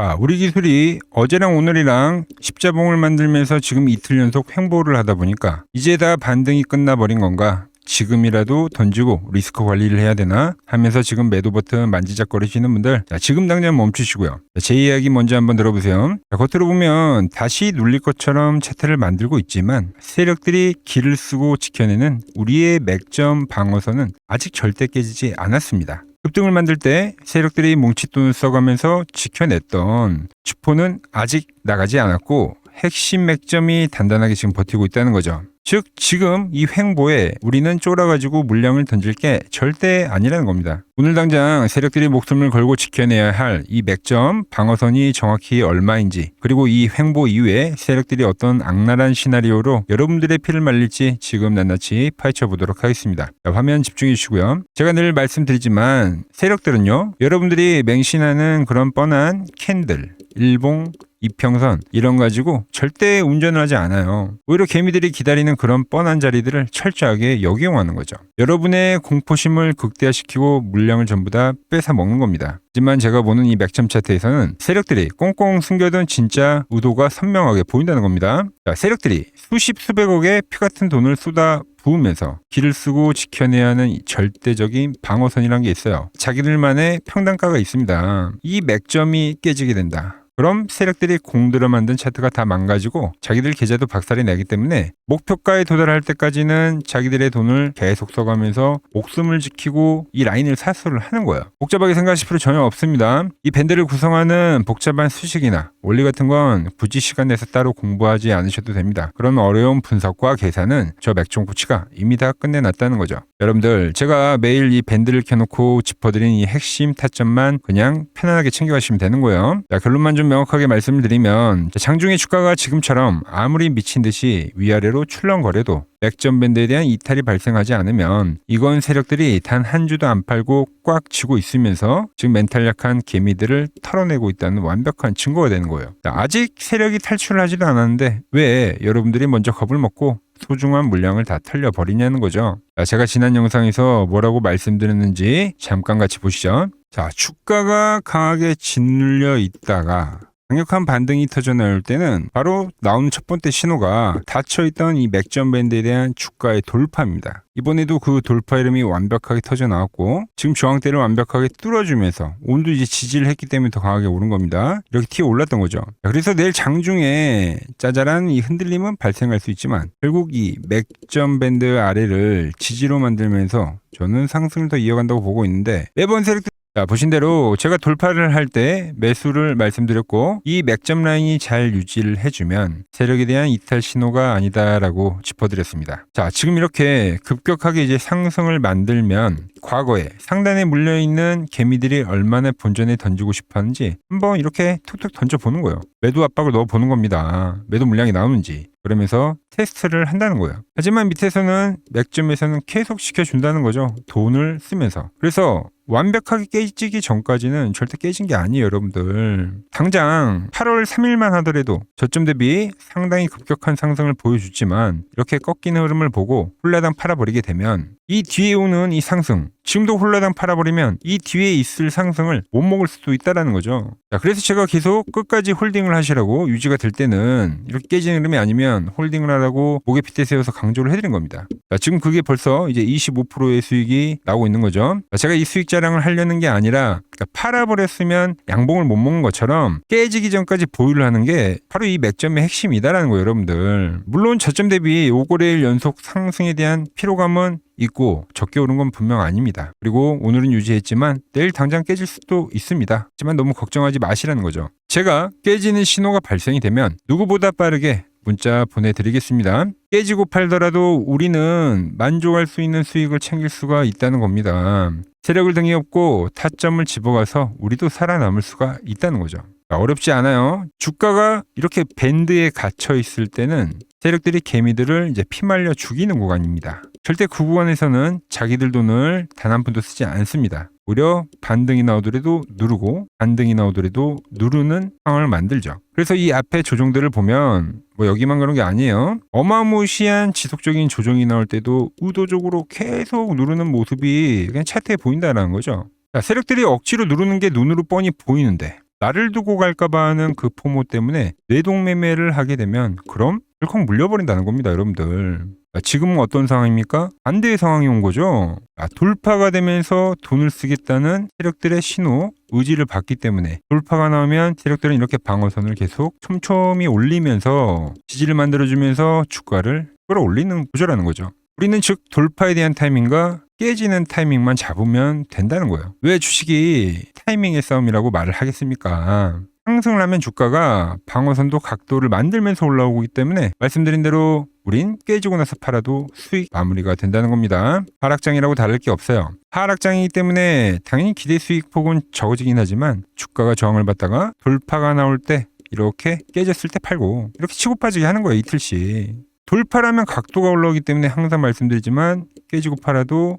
자, 우리 기술이 어제랑 오늘이랑 십자봉을 만들면서 지금 이틀 연속 횡보를 하다 보니까 이제 다 반등이 끝나버린 건가? 지금이라도 던지고 리스크 관리를 해야 되나 하면서 지금 매도 버튼 만지작거리시는 분들, 자, 지금 당장 멈추시고요. 제 이야기 먼저 한번 들어보세요. 자, 겉으로 보면 다시 눌릴 것처럼 차트를 만들고 있지만 세력들이 길을 쓰고 지켜내는 우리의 맥점 방어선은 아직 절대 깨지지 않았습니다. 급등을 만들 때 세력들이 뭉칫돈을 써가면서 지켜냈던 주포는 아직 나가지 않았고 핵심 맥점이 단단하게 지금 버티고 있다는 거죠. 즉 지금 이 횡보에 우리는 쫄아가지고 물량을 던질 게 절대 아니라는 겁니다. 오늘 당장 세력들이 목숨을 걸고 지켜내야 할 이 맥점 방어선이 정확히 얼마인지, 그리고 이 횡보 이후에 세력들이 어떤 악랄한 시나리오로 여러분들의 피를 말릴지 지금 낱낱이 파헤쳐 보도록 하겠습니다. 자, 화면 집중해 주시고요. 제가 늘 말씀드리지만 세력들은요, 여러분들이 맹신하는 그런 뻔한 캔들, 일봉, 이평선 이런 가지고 절대 운전을 하지 않아요. 오히려 개미들이 기다리는 그런 뻔한 자리들을 철저하게 역이용하는 거죠. 여러분의 공포심을 극대화시키고 물량을 전부 다 뺏어 먹는 겁니다. 하지만 제가 보는 이 맥점 차트에서는 세력들이 꽁꽁 숨겨둔 진짜 의도가 선명하게 보인다는 겁니다. 자, 세력들이 수십 수백억의 피 같은 돈을 쏟아 부으면서 길을 쓰고 지켜내야 하는 절대적인 방어선이라는 게 있어요. 자기들만의 평단가가 있습니다. 이 맥점이 깨지게 된다. 그럼 세력들이 공들여 만든 차트가 다 망가지고 자기들 계좌도 박살이 나기 때문에 목표가에 도달할 때까지는 자기들의 돈을 계속 써가면서 목숨을 지키고 이 라인을 사수를 하는 거예요. 복잡하게 생각하실 필요 전혀 없습니다. 이 밴드를 구성하는 복잡한 수식이나 원리 같은 건 굳이 시간 내서 따로 공부하지 않으셔도 됩니다. 그런 어려운 분석과 계산은 저 맥종 코치가 이미 다 끝내놨다는 거죠. 여러분들, 제가 매일 이 밴드를 켜놓고 짚어드린 이 핵심 타점만 그냥 편안하게 챙겨가시면 되는 거예요. 자, 결론만 좀 명확하게 말씀을 드리면, 장중에 주가가 지금처럼 아무리 미친 듯이 위아래로 출렁거려도 맥점 밴드에 대한 이탈이 발생하지 않으면 이건 세력들이 단 한 주도 안 팔고 꽉 쥐고 있으면서 지금 멘탈 약한 개미들을 털어내고 있다는 완벽한 증거가 되는 거예요. 자, 아직 세력이 탈출을 하지도 않았는데 왜 여러분들이 먼저 겁을 먹고 소중한 물량을 다 털려버리냐는 거죠. 자, 제가 지난 영상에서 뭐라고 말씀드렸는지 잠깐 같이 보시죠. 자, 주가가 강하게 짓눌려 있다가 강력한 반등이 터져 나올 때는 바로 나오는 첫 번째 신호가 닫혀있던 이 맥점 밴드에 대한 주가의 돌파입니다. 이번에도 그 돌파 이름이 완벽하게 터져 나왔고 지금 저항대를 완벽하게 뚫어주면서 오늘도 이제 지지를 했기 때문에 더 강하게 오른 겁니다. 이렇게 튀어 올랐던 거죠. 그래서 내일 장중에 짜잘한 이 흔들림은 발생할 수 있지만 결국 이 맥점 밴드 아래를 지지로 만들면서 저는 상승을 더 이어간다고 보고 있는데, 매번 세력들, 자, 보신 대로 제가 돌파를 할 때 매수를 말씀드렸고 이 맥점 라인이 잘 유지를 해주면 세력에 대한 이탈 신호가 아니다라고 짚어드렸습니다. 자, 지금 이렇게 급격하게 이제 상승을 만들면 과거에 상단에 물려있는 개미들이 얼마나 본전에 던지고 싶었는지 한번 이렇게 툭툭 던져보는 거예요. 매도 압박을 넣어보는 겁니다. 매도 물량이 나오는지. 그러면서 테스트를 한다는 거예요. 하지만 밑에서는 맥점에서는 계속 시켜준다는 거죠. 돈을 쓰면서. 그래서 완벽하게 깨지기 전까지는 절대 깨진 게 아니에요, 여러분들. 당장 8월 3일만 하더라도 저점 대비 상당히 급격한 상승을 보여주지만 이렇게 꺾이는 흐름을 보고 홀라당 팔아버리게 되면 이 뒤에 오는 이 상승, 지금도 홀라당 팔아버리면 이 뒤에 있을 상승을 못 먹을 수도 있다는 거죠. 자, 그래서 제가 계속 끝까지 홀딩을 하시라고, 유지가 될 때는 이렇게 깨지는 흐름이 아니면 홀딩을 하라고 목에 핏대 세워서 강조를 해드린 겁니다. 자, 지금 그게 벌써 이제 25%의 수익이 나오고 있는 거죠. 자, 제가 이 수익 자랑을 하려는 게 아니라 팔아버렸으면 양봉을 못 먹는 것처럼 깨지기 전까지 보유를 하는 게 바로 이 맥점의 핵심이다라는 거예요, 여러분들. 물론 저점 대비 5거래일 연속 상승에 대한 피로감은 있고 적게 오른 건 분명 아닙니다. 그리고 오늘은 유지했지만 내일 당장 깨질 수도 있습니다. 하지만 너무 걱정하지 마시라는 거죠. 제가 깨지는 신호가 발생이 되면 누구보다 빠르게 문자 보내드리겠습니다. 깨지고 팔더라도 우리는 만족할 수 있는 수익을 챙길 수가 있다는 겁니다. 세력을 등에 업고 타점을 집어가서 우리도 살아남을 수가 있다는 거죠. 어렵지 않아요. 주가가 이렇게 밴드에 갇혀 있을 때는 세력들이 개미들을 이제 피말려 죽이는 구간입니다. 절대 그 구간에서는 자기들 돈을 단 한 푼도 쓰지 않습니다. 오히려 반등이 나오더라도 누르고 반등이 나오더라도 누르는 상황을 만들죠. 그래서 이 앞에 조정들을 보면 뭐 여기만 그런 게 아니에요. 어마무시한 지속적인 조정이 나올 때도 의도적으로 계속 누르는 모습이 그냥 차트에 보인다는 거죠. 자, 세력들이 억지로 누르는 게 눈으로 뻔히 보이는데 나를 두고 갈까봐 하는 그 포모 때문에 뇌동매매를 하게 되면 그럼 덜컥 물려버린다는 겁니다, 여러분들. 지금은 어떤 상황입니까? 반대의 상황이 온 거죠. 돌파가 되면서 돈을 쓰겠다는 세력들의 신호, 의지를 받기 때문에 돌파가 나오면 세력들은 이렇게 방어선을 계속 촘촘히 올리면서 지지를 만들어주면서 주가를 끌어올리는 구조라는 거죠. 우리는 즉 돌파에 대한 타이밍과 깨지는 타이밍만 잡으면 된다는 거예요. 왜 주식이 타이밍의 싸움이라고 말을 하겠습니까? 상승을 하면 주가가 방어선도 각도를 만들면서 올라오기 때문에 말씀드린 대로 우린 깨지고 나서 팔아도 수익 마무리가 된다는 겁니다. 하락장이라고 다를 게 없어요. 하락장이기 때문에 당연히 기대 수익폭은 적어지긴 하지만 주가가 저항을 받다가 돌파가 나올 때 이렇게 깨졌을 때 팔고 이렇게 치고 빠지게 하는 거예요. 이틀씩. 돌파라면 각도가 올라오기 때문에 항상 말씀드리지만 깨지고 팔아도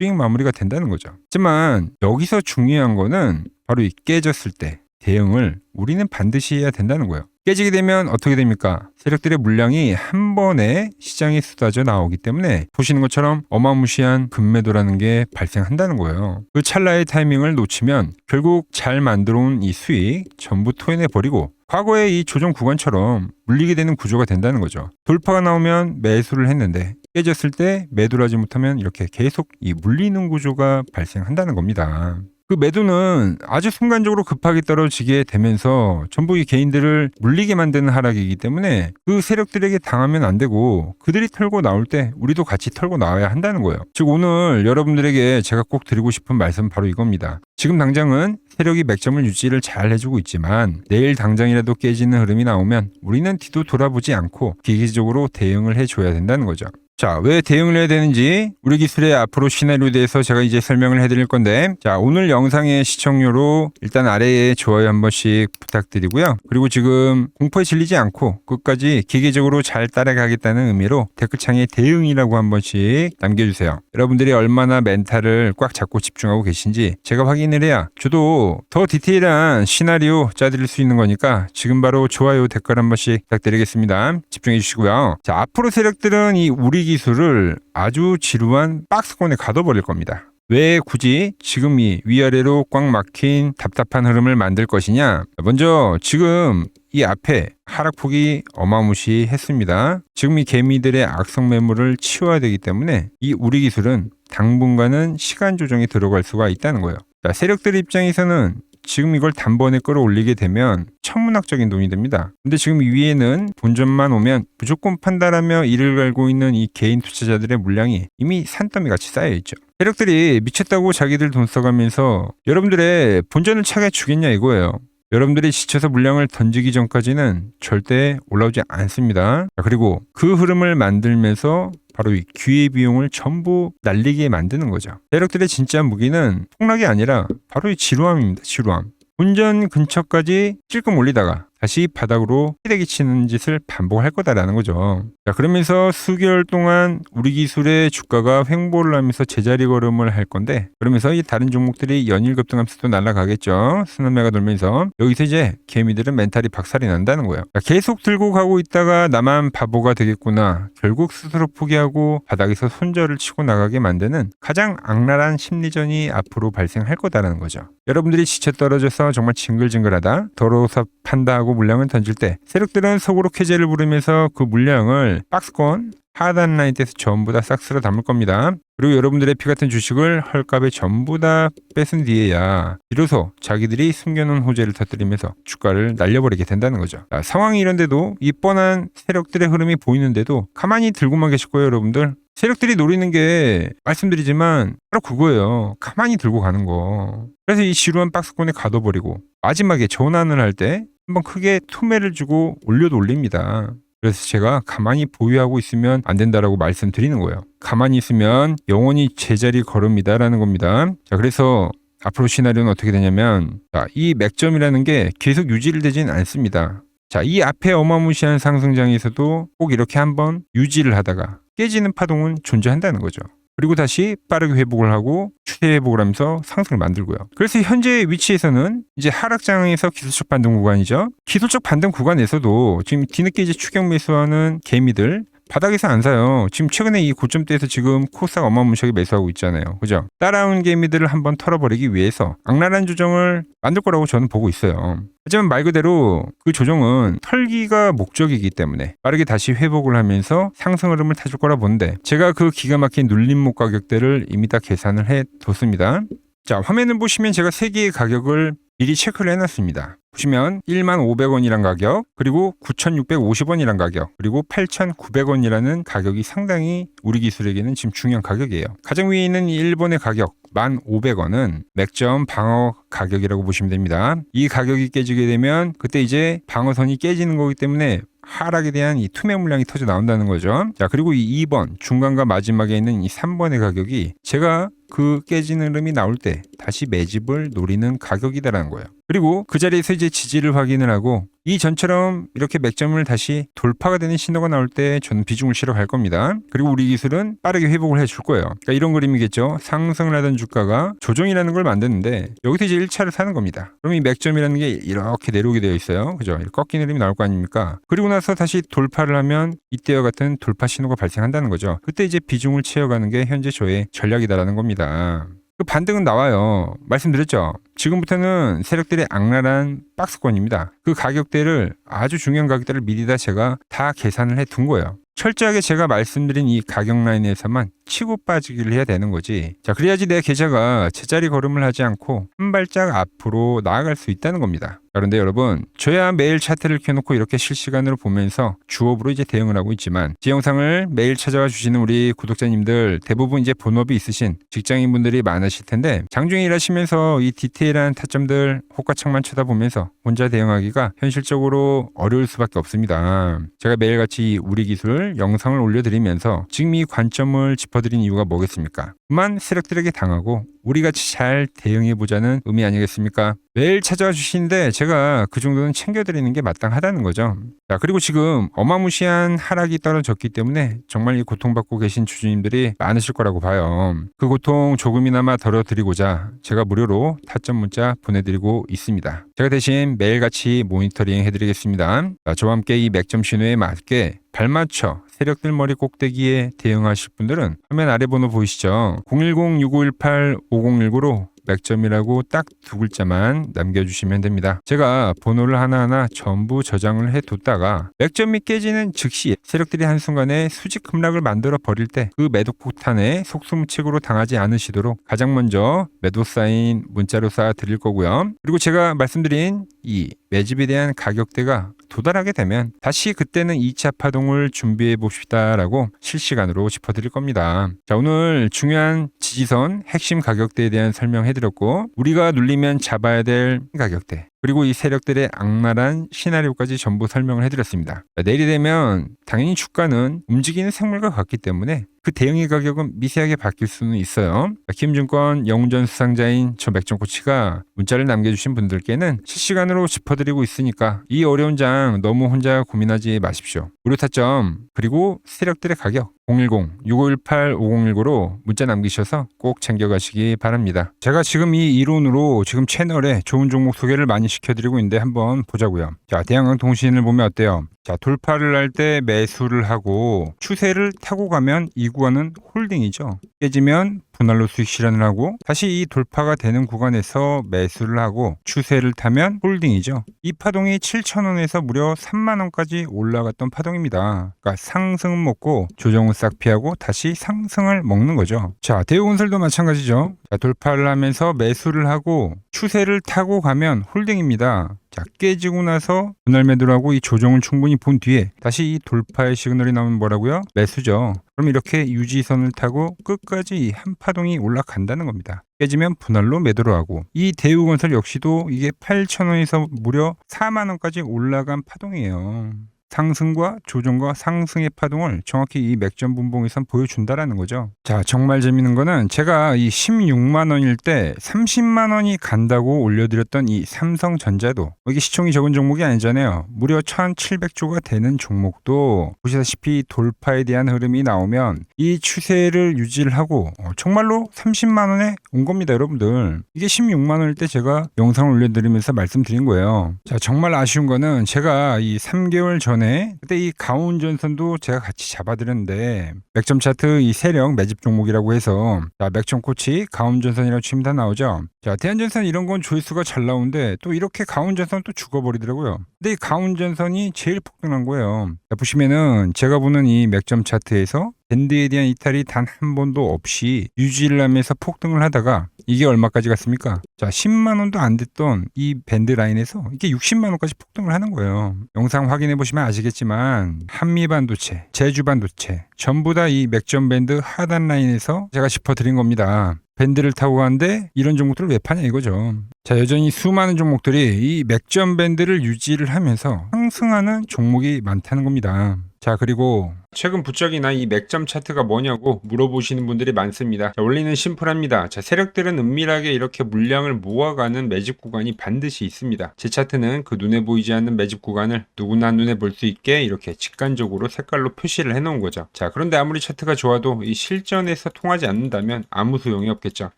수익 마무리가 된다는 거죠. 하지만 여기서 중요한 거는 바로 이 깨졌을 때 대응을 우리는 반드시 해야 된다는 거예요. 깨지게 되면 어떻게 됩니까? 세력들의 물량이 한 번에 시장에 쏟아져 나오기 때문에 보시는 것처럼 어마무시한 급매도라는 게 발생한다는 거예요. 그 찰나의 타이밍을 놓치면 결국 잘 만들어 온 이 수익 전부 토해내버리고 과거의 이 조정 구간처럼 물리게 되는 구조가 된다는 거죠. 돌파가 나오면 매수를 했는데 깨졌을 때 매도를 하지 못하면 이렇게 계속 이 물리는 구조가 발생한다는 겁니다. 그 매도는 아주 순간적으로 급하게 떨어지게 되면서 전부 이 개인들을 물리게 만드는 하락이기 때문에 그 세력들에게 당하면 안 되고 그들이 털고 나올 때 우리도 같이 털고 나와야 한다는 거예요. 즉 오늘 여러분들에게 제가 꼭 드리고 싶은 말씀은 바로 이겁니다. 지금 당장은 세력이 맥점을 유지를 잘 해주고 있지만 내일 당장이라도 깨지는 흐름이 나오면 우리는 뒤도 돌아보지 않고 기기적으로 대응을 해줘야 된다는 거죠. 자, 왜 대응을 해야 되는지 우리 기술의 앞으로 시나리오에 대해서 제가 이제 설명을 해드릴 건데, 자, 오늘 영상의 시청료로 일단 아래에 좋아요 한 번씩 부탁드리고요. 그리고 지금 공포에 질리지 않고 끝까지 기계적으로 잘 따라가겠다는 의미로 댓글창에 대응이라고 한 번씩 남겨주세요. 여러분들이 얼마나 멘탈을 꽉 잡고 집중하고 계신지 제가 확인을 해야 저도 더 디테일한 시나리오 짜드릴 수 있는 거니까 지금 바로 좋아요 댓글 한 번씩 부탁드리겠습니다. 집중해 주시고요. 자, 앞으로 세력들은 이 우리 기술을 아주 지루한 박스권에 가둬버릴 겁니다. 왜 굳이 지금 이 위아래로 꽉 막힌 답답한 흐름을 만들 것이냐? 먼저 지금 이 앞에 하락폭이 어마무시했습니다. 지금 이 개미들의 악성 매물을 치워야 되기 때문에 이 우리 기술은 당분간은 시간 조정에 들어갈 수가 있다는 거예요. 자, 세력들 입장에서는 지금 이걸 단번에 끌어올리게 되면 천문학적인 돈이 됩니다. 근데 지금 위에는 본전만 오면 무조건 판다라며 이를 갈고 있는 이 개인 투자자들의 물량이 이미 산더미 같이 쌓여있죠. 세력들이 미쳤다고 자기들 돈 써가면서 여러분들의 본전을 차게 주겠냐 이거예요. 여러분들이 지쳐서 물량을 던지기 전까지는 절대 올라오지 않습니다. 그리고 그 흐름을 만들면서 바로 이 기회비용을 전부 날리게 만드는 거죠. 세력들의 진짜 무기는 폭락이 아니라 바로 이 지루함입니다. 지루함. 본전 근처까지 찔끔 올리다가 다시 바닥으로 피대기 치는 짓을 반복할 거다라는 거죠. 자, 그러면서 수개월 동안 우리 기술의 주가가 횡보를 하면서 제자리 걸음을 할 건데, 그러면서 이 다른 종목들이 연일 급등하면서 또 날아가겠죠. 순환매가 돌면서 여기서 이제 개미들은 멘탈이 박살이 난다는 거예요. 자, 계속 들고 가고 있다가 나만 바보가 되겠구나. 결국 스스로 포기하고 바닥에서 손절을 치고 나가게 만드는 가장 악랄한 심리전이 앞으로 발생할 거다라는 거죠. 여러분들이 지쳐 떨어져서 정말 징글징글하다, 더러워서 판다 하고 물량을 던질 때 세력들은 속으로 쾌재를 부르면서 그 물량을 박스권 하단 라인에서 전부 다 싹 쓸어 담을 겁니다. 그리고 여러분들의 피 같은 주식을 헐값에 전부 다 뺏은 뒤에야 비로소 자기들이 숨겨놓은 호재를 터뜨리면서 주가를 날려버리게 된다는 거죠. 자, 상황이 이런데도 이 뻔한 세력들의 흐름이 보이는데도 가만히 들고만 계실 거예요, 여러분들. 세력들이 노리는 게 말씀드리지만 바로 그거예요. 가만히 들고 가는 거. 그래서 이 지루한 박스권에 가둬버리고 마지막에 전환을 할 때 한번 크게 투매를 주고 올려도 올립니다. 그래서 제가 가만히 보유하고 있으면 안 된다라고 말씀드리는 거예요. 가만히 있으면 영원히 제자리 걸음이다라는 겁니다. 자, 그래서 앞으로 시나리오는 어떻게 되냐면, 자, 이 맥점이라는 게 계속 유지를 되진 않습니다. 자, 이 앞에 어마무시한 상승장에서도 꼭 이렇게 한번 유지를 하다가 깨지는 파동은 존재한다는 거죠. 그리고 다시 빠르게 회복을 하고 추세 회복을 하면서 상승을 만들고요. 그래서 현재 위치에서는 이제 하락장에서 기술적 반등 구간이죠. 기술적 반등 구간에서도 지금 뒤늦게 이제 추격 매수하는 개미들 바닥에서 안 사요. 지금 최근에 이 고점대에서 지금 코스닥 어마무시하게 매수하고 있잖아요. 그죠? 따라온 개미들을 한번 털어버리기 위해서 악랄한 조정을 만들 거라고 저는 보고 있어요. 하지만 말 그대로 그 조정은 털기가 목적이기 때문에 빠르게 다시 회복을 하면서 상승 흐름을 타줄 거라 보는데, 제가 그 기가 막힌 눌림목 가격대를 이미 다 계산을 해 뒀습니다. 자, 화면을 보시면 제가 3개의 가격을 미리 체크를 해놨습니다. 보시면 15,500원이란 가격, 그리고 9,650원이란 가격, 그리고 8,900원이라는 가격이 상당히 우리 기술에게는 지금 중요한 가격이에요. 가장 위에 있는 이 1번의 가격 1,500원은 맥점 방어 가격이라고 보시면 됩니다. 이 가격이 깨지게 되면 그때 이제 방어선이 깨지는 거기 때문에 하락에 대한 이 투매 물량이 터져 나온다는 거죠. 자, 그리고 이 2번 중간과 마지막에 있는 이 3번의 가격이 제가 그 깨지는 흐름이 나올 때 다시 매집을 노리는 가격이다라는 거예요. 그리고 그 자리에서 이제 지지를 확인을 하고 이 전처럼 이렇게 맥점을 다시 돌파가 되는 신호가 나올 때 저는 비중을 실어 갈 겁니다. 그리고 우리 기술은 빠르게 회복을 해줄 거예요. 그러니까 이런 그림이겠죠. 상승을 하던 주가가 조정이라는 걸 만드는데 여기서 이제 1차를 사는 겁니다. 그럼 이 맥점이라는 게 이렇게 내려오게 되어 있어요. 그죠? 꺾이는 흐름이 나올 거 아닙니까? 그리고 나서 다시 돌파를 하면 이때와 같은 돌파 신호가 발생한다는 거죠. 그때 이제 비중을 채워가는 게 현재 저의 전략이다라는 겁니다. 그 반등은 나와요. 말씀드렸죠. 지금부터는 세력들의 악랄한 박스권입니다. 그 가격대를, 아주 중요한 가격대를 미리 제가 다 계산을 해 둔 거예요. 철저하게 제가 말씀드린 이 가격 라인에서만 치고 빠지기를 해야 되는 거지. 자, 그래야지 내 계좌가 제자리 걸음을 하지 않고 한 발짝 앞으로 나아갈 수 있다는 겁니다. 그런데 여러분, 저야 매일 차트를 켜놓고 이렇게 실시간으로 보면서 주업으로 이제 대응을 하고 있지만, 제 영상을 매일 찾아와 주시는 우리 구독자님들 대부분 이제 본업이 있으신 직장인분들이 많으실 텐데, 장중에 일하시면서 이 디테일한 타점들 호가창만 쳐다보면서 혼자 대응하기가 현실적으로 어려울 수밖에 없습니다. 제가 매일같이 우리 기술 영상을 올려드리면서 지금 이 관점을 짚어드린 이유가 뭐겠습니까? 그만 세력들에게 당하고 우리같이 잘 대응해보자는 의미 아니겠습니까? 매일 찾아와 주시는데 제가 그 정도는 챙겨드리는 게 마땅하다는 거죠. 자, 그리고 지금 어마무시한 하락이 떨어졌기 때문에 정말 이 고통받고 계신 주주님들이 많으실 거라고 봐요. 그 고통 조금이나마 덜어드리고자 제가 무료로 타점 문자 보내드리고 있습니다. 제가 대신 매일같이 모니터링 해드리겠습니다. 자, 저와 함께 이 맥점 신호에 맞게 발맞춰 세력들 머리 꼭대기에 대응하실 분들은 화면 아래 번호 보이시죠? 010-6918-5019로 맥점이라고 딱 2글자만 남겨주시면 됩니다. 제가 번호를 하나하나 전부 저장을 해뒀다가 맥점이 깨지는 즉시 세력들이 한순간에 수직 급락을 만들어 버릴 때 그 매도 폭탄에 속수무책으로 당하지 않으시도록 가장 먼저 매도 사인 문자로 쏴 드릴 거고요. 그리고 제가 말씀드린 이 매집에 대한 가격대가 도달하게 되면 다시 그때는 2차 파동을 준비해 봅시다라고 실시간으로 짚어드릴 겁니다. 자, 오늘 중요한 지지선 핵심 가격대에 대한 설명해드렸고, 우리가 눌리면 잡아야 될 가격대, 그리고 이 세력들의 악랄한 시나리오까지 전부 설명을 해드렸습니다. 자, 내일이 되면 당연히 주가는 움직이는 생물과 같기 때문에 그 대응의 가격은 미세하게 바뀔 수는 있어요. 키움증권 영웅전 수상자인 저 맥점코치가 문자를 남겨주신 분들께는 실시간으로 짚어드리고 있으니까 이 어려운 장 너무 혼자 고민하지 마십시오. 무료 타점 그리고 세력들의 가격 010-6518-5019로 문자 남기셔서 꼭 챙겨가시기 바랍니다. 제가 지금 이 이론으로 지금 채널에 좋은 종목 소개를 많이 시켜드리고 있는데 한번 보자고요. 자, 대한항공통신을 보면 어때요? 자, 돌파를 할 때 매수를 하고 추세를 타고 가면 이 구간은 홀딩이죠. 깨지면 분할로 수익 실현을 하고 다시 이 돌파가 되는 구간에서 매수를 하고 추세를 타면 홀딩이죠. 이 파동이 7,000원에서 무려 30,000원까지 올라갔던 파동입니다. 그러니까 상승은 먹고 조정은 싹 피하고 다시 상승을 먹는 거죠. 자, 대우건설도 마찬가지죠. 자, 돌파를 하면서 매수를 하고 추세를 타고 가면 홀딩입니다. 자, 깨지고 나서 분할 매도를 하고 이 조정을 충분히 본 뒤에 다시 이 돌파의 시그널이 나오면 뭐라고요? 매수죠. 그럼 이렇게 유지선을 타고 끝까지 한 파동이 올라간다는 겁니다. 깨지면 분할로 매도를 하고, 이 대우건설 역시도 이게 8,000원에서 무려 40,000원까지 올라간 파동이에요. 상승과 조정과 상승의 파동을 정확히 이 맥점 분봉에선 보여준다라는 거죠. 자, 정말 재밌는 거는 제가 이 16만 원일 때 30만 원이 간다고 올려드렸던 이 삼성전자도, 이게 시총이 적은 종목이 아니잖아요. 무려 1,700조가 되는 종목도 보시다시피 돌파에 대한 흐름이 나오면 이 추세를 유지를 하고 정말로 30만 원에 온 겁니다, 여러분들. 이게 16만 원일 때 제가 영상을 올려드리면서 말씀드린 거예요. 자, 정말 아쉬운 거는 제가 이 3개월 전에 전에 그때 이 가온전선도 제가 같이 잡아드렸는데 맥점 차트 이 세력 매집 종목이라고 해서 자, 맥점 코치 가온전선이라고 치면 다 나오죠. 자, 대한전선 이런 건 조회수가 잘 나오는데 또 이렇게 가온전선 또 죽어버리더라고요. 근데 이 가온전선이 제일 폭등한 거예요. 자, 보시면은 제가 보는 이 맥점 차트에서 밴드에 대한 이탈이 단 한 번도 없이 유지를 하면서 폭등을 하다가 이게 얼마까지 갔습니까? 자, 10만 원도 안 됐던 이 밴드 라인에서 이게 60만 원까지 폭등을 하는 거예요. 영상 확인해 보시면 아시겠지만 한미반도체, 제주반도체 전부 다 이 맥점 밴드 하단 라인에서 제가 짚어드린 겁니다. 밴드를 타고 가는데 이런 종목들을 왜 파냐 이거죠. 자, 여전히 수많은 종목들이 이 맥점 밴드를 유지를 하면서 상승하는 종목이 많다는 겁니다. 자, 그리고 최근 부쩍이나 이 맥점 차트가 뭐냐고 물어보시는 분들이 많습니다. 자, 원리는 심플합니다. 자, 세력들은 은밀하게 이렇게 물량을 모아가는 매집 구간이 반드시 있습니다. 제 차트는 그 눈에 보이지 않는 매집 구간을 누구나 눈에 볼 수 있게 이렇게 직관적으로 색깔로 표시를 해놓은 거죠. 자, 그런데 아무리 차트가 좋아도 이 실전에서 통하지 않는다면 아무 소용이 없겠죠.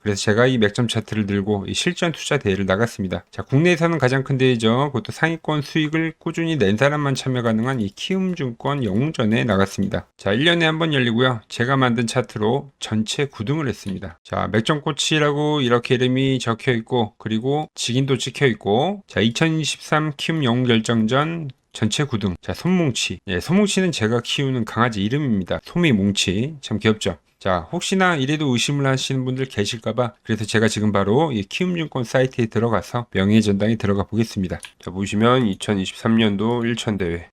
그래서 제가 이 맥점 차트를 들고 이 실전 투자 대회를 나갔습니다. 자, 국내에서는 가장 큰 대회죠. 그것도 상위권 수익을 꾸준히 낸 사람만 참여 가능한 이 키움증권 영웅전에 나갔습니다. 자, 1년에 한 번 열리고요. 제가 만든 차트로 전체 9등을 했습니다. 자, 맥점 코치라고 이렇게 이름이 적혀 있고 그리고 직인도 찍혀 있고 자, 2023 키움 영웅 결정전 전체 9등. 자, 손뭉치. 예, 손뭉치는 제가 키우는 강아지 이름입니다. 소미뭉치. 참 귀엽죠? 자, 혹시나 이래도 의심을 하시는 분들 계실까봐 그래서 제가 지금 바로 이 키움증권 사이트에 들어가서 명예의 전당에 들어가 보겠습니다. 자, 보시면 2023년도 1천대회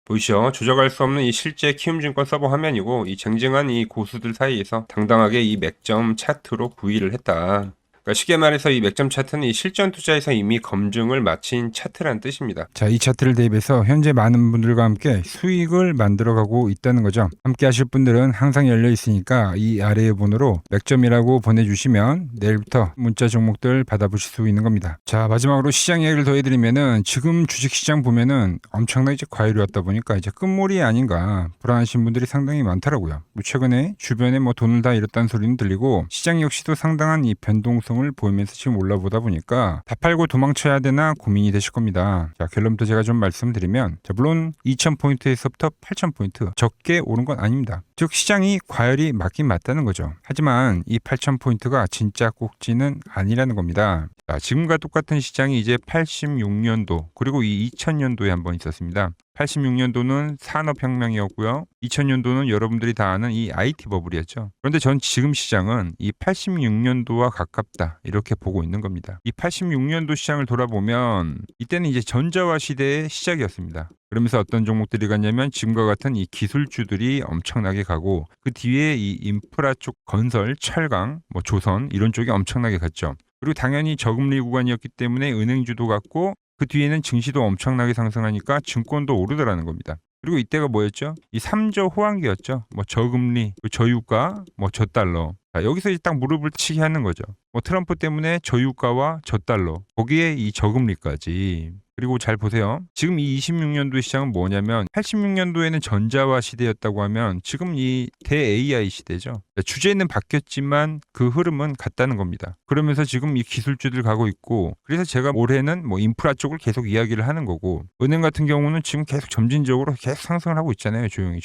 보이시죠? 조작할 수 없는 이 실제 키움증권 서버 화면이고 이 쟁쟁한 이 고수들 사이에서 당당하게 이 맥점 차트로 구입을 했다. 그러니까 쉽게 말해서 이 맥점 차트는 이 실전 투자에서 이미 검증을 마친 차트란 뜻입니다. 자, 이 차트를 대입해서 현재 많은 분들과 함께 수익을 만들어가고 있다는 거죠. 함께 하실 분들은 항상 열려 있으니까 이 아래의 번호로 맥점이라고 보내주시면 내일부터 문자 종목들 받아보실 수 있는 겁니다. 자, 마지막으로 시장 이야기를 더 해드리면은 지금 주식시장 보면은 엄청나게 이제 과열이 왔다 보니까 이제 끝물이 아닌가 불안하신 분들이 상당히 많더라고요. 최근에 주변에 뭐 돈을 다 잃었다는 소리는 들리고 시장 역시도 상당한 이 변동성 을 보이면서 지금 올라보다 보니까 다 팔고 도망쳐야 되나 고민이 되실 겁니다. 자, 결론부터 제가 좀 말씀드리면 자, 물론 2000포인트에서부터 8000포인트 적게 오른 건 아닙니다. 즉 시장이 과열이 맞긴 맞다는 거죠. 하지만 이 8000포인트가 진짜 꼭지는 아니라는 겁니다. 자, 지금과 똑같은 시장이 이제 86년도 그리고 이 2000년도에 한번 있었습니다. 86년도는 산업혁명이었고요. 2000년도는 여러분들이 다 아는 이 IT 버블이었죠. 그런데 전 지금 시장은 이 86년도와 가깝다 이렇게 보고 있는 겁니다. 이 86년도 시장을 돌아보면 이때는 이제 전자화 시대의 시작이었습니다. 그러면서 어떤 종목들이 갔냐면 지금과 같은 이 기술주들이 엄청나게 가고 그 뒤에 이 인프라 쪽 건설, 철강, 뭐 조선 이런 쪽이 엄청나게 갔죠. 그리고 당연히 저금리 구간이었기 때문에 은행주도 갔고 그 뒤에는 증시도 엄청나게 상승하니까 증권도 오르더라는 겁니다. 그리고 이때가 뭐였죠? 이 3조 호황기였죠. 뭐 저금리, 저유가, 뭐 저달러. 자, 여기서 이제 딱 무릎을 치게 하는 거죠. 뭐 트럼프 때문에 저유가와 저달러, 거기에 이 저금리까지. 그리고 잘 보세요. 지금 이 26년도 시장은 뭐냐면 86년도에는 전자화 시대였다고 하면 지금 이 대-AI 시대죠. 주제는 바뀌었지만 그 흐름은 같다는 겁니다. 그러면서 지금 이 기술주들 가고 있고 그래서 제가 올해는 뭐 인프라 쪽을 계속 이야기를 하는 거고 은행 같은 경우는 지금 계속 점진적으로 계속 상승을 하고 있잖아요. 조용히.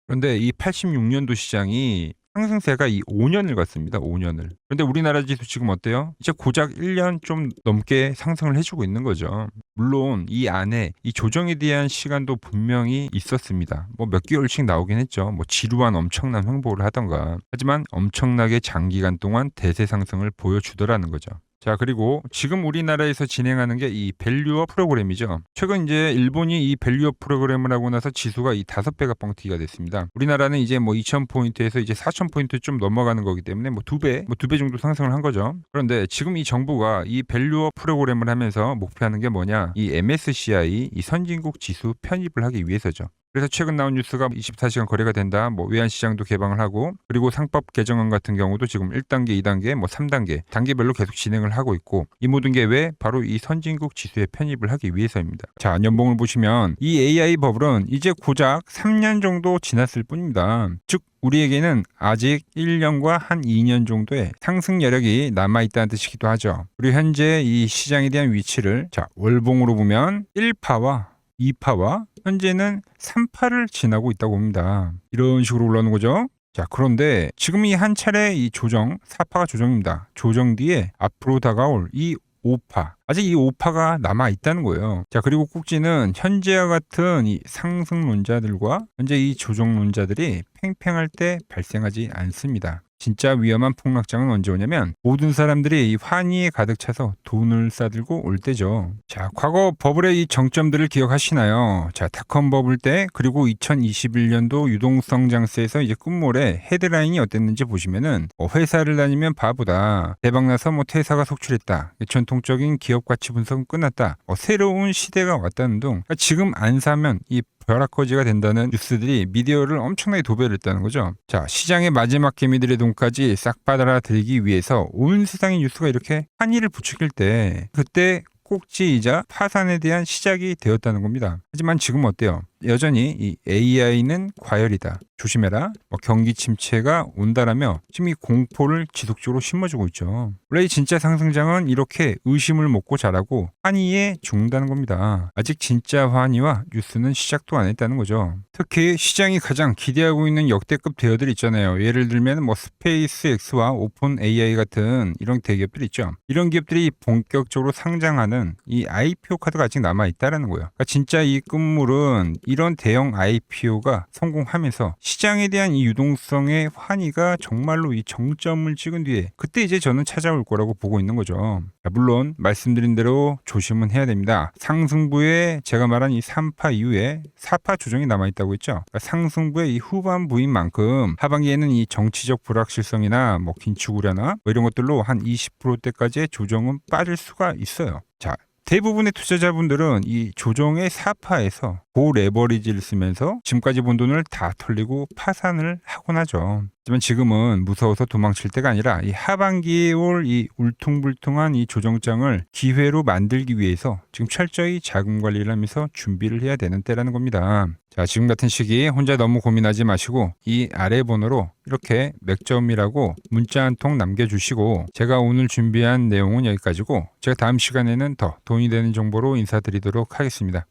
그런데 이 86년도 시장이 상승세가 이 5년을 갔습니다. 5년을. 그런데 우리나라 지수 지금 어때요? 이제 고작 1년 좀 넘게 상승을 해주고 있는 거죠. 물론 이 안에 이 조정에 대한 시간도 분명히 있었습니다. 뭐 몇 개월씩 나오긴 했죠. 뭐 지루한 엄청난 횡보를 하던가. 하지만 엄청나게 장기간 동안 대세 상승을 보여주더라는 거죠. 자, 그리고 지금 우리나라에서 진행하는 게 이 밸류업 프로그램이죠. 최근 이제 일본이 이 밸류업 프로그램을 하고 나서 지수가 이 5배가 뻥튀기가 됐습니다. 우리나라는 이제 뭐 2000포인트에서 이제 4000포인트 좀 넘어가는 거기 때문에 뭐 2배 정도 상승을 한 거죠. 그런데 지금 이 정부가 이 밸류업 프로그램을 하면서 목표하는 게 뭐냐? 이 MSCI 이 선진국 지수 편입을 하기 위해서죠. 그래서 최근 나온 뉴스가 24시간 거래가 된다. 뭐 외환시장도 개방을 하고 그리고 상법 개정안 같은 경우도 지금 1단계, 2단계, 뭐 3단계 단계별로 계속 진행을 하고 있고 이 모든 게 왜? 바로 이 선진국 지수에 편입을 하기 위해서입니다. 자, 연봉을 보시면 이 AI 버블은 이제 고작 3년 정도 지났을 뿐입니다. 즉 우리에게는 아직 1년과 한 2년 정도의 상승 여력이 남아있다는 뜻이기도 하죠. 그리고 현재 이 시장에 대한 위치를 자 월봉으로 보면 1파와 2파와 현재는 3파를 지나고 있다고 봅니다. 이런 식으로 올라오는 거죠. 자, 그런데 지금 이 한 차례 이 조정, 4파가 조정입니다. 조정 뒤에 앞으로 다가올 이 5파. 아직 이 5파가 남아 있다는 거예요. 자, 그리고 꼭지는 현재와 같은 이 상승론자들과 현재 이 조정론자들이 팽팽할 때 발생하지 않습니다. 진짜 위험한 폭락장은 언제 오냐면 모든 사람들이 이 환희에 가득 차서 돈을 싸들고 올 때죠. 자, 과거 버블의 이 정점들을 기억하시나요? 자, 닷컴 버블 때 그리고 2021년도 유동성 장세에서 이제 끝물에 헤드라인이 어땠는지 보시면은 회사를 다니면 바보다. 대박나서 퇴사가 속출했다. 전통적인 기업 가치 분석은 끝났다. 새로운 시대가 왔다는 등 지금 안 사면 이 벼락거지가 된다는 뉴스들이 미디어를 엄청나게 도배를 했다는 거죠. 자, 시장의 마지막 개미들의 돈까지 싹 받아들이기 위해서 온 세상의 뉴스가 이렇게 한이를 부추길 때 그때 꼭지이자 파산에 대한 시작이 되었다는 겁니다. 하지만 지금 어때요? 여전히 이 AI는 과열이다. 조심해라. 경기 침체가 온다라며 지금 이 공포를 지속적으로 심어주고 있죠. 원래 이 진짜 상승장은 이렇게 의심을 먹고 자라고 환희에 죽는다는 겁니다. 아직 진짜 환희와 뉴스는 시작도 안 했다는 거죠. 특히 시장이 가장 기대하고 있는 역대급 대여들 있잖아요. 예를 들면 스페이스X와 오픈 AI 같은 이런 대기업들이 있죠. 이런 기업들이 본격적으로 상장하는 이 IPO 카드가 아직 남아 있다라는 거예요. 그러니까 진짜 이 끝물은 이런 대형 IPO가 성공하면서 시장에 대한 이 유동성의 환희가 정말로 이 정점을 찍은 뒤에 그때 이제 저는 찾아올 거라고 보고 있는 거죠. 물론 말씀드린 대로 조심은 해야 됩니다. 상승부에 제가 말한 이 3파 이후에 4파 조정이 남아있다고 했죠. 그러니까 상승부의 이 후반부인 만큼 하반기에는 이 정치적 불확실성이나 긴축 우려나 이런 것들로 한 20%대까지의 조정은 빠질 수가 있어요. 자, 대부분의 투자자분들은 이 조정의 4파에서 고레버리지를 쓰면서 지금까지 본 돈을 다 털리고 파산을 하곤 하죠. 하지만 지금은 무서워서 도망칠 때가 아니라 이 하반기에 올 이 울퉁불퉁한 이 조정장을 기회로 만들기 위해서 지금 철저히 자금 관리를 하면서 준비를 해야 되는 때라는 겁니다. 자, 지금 같은 시기 혼자 너무 고민하지 마시고 이 아래 번호로 이렇게 맥점이라고 문자 한 통 남겨주시고 제가 오늘 준비한 내용은 여기까지고 제가 다음 시간에는 더 돈이 되는 정보로 인사드리도록 하겠습니다.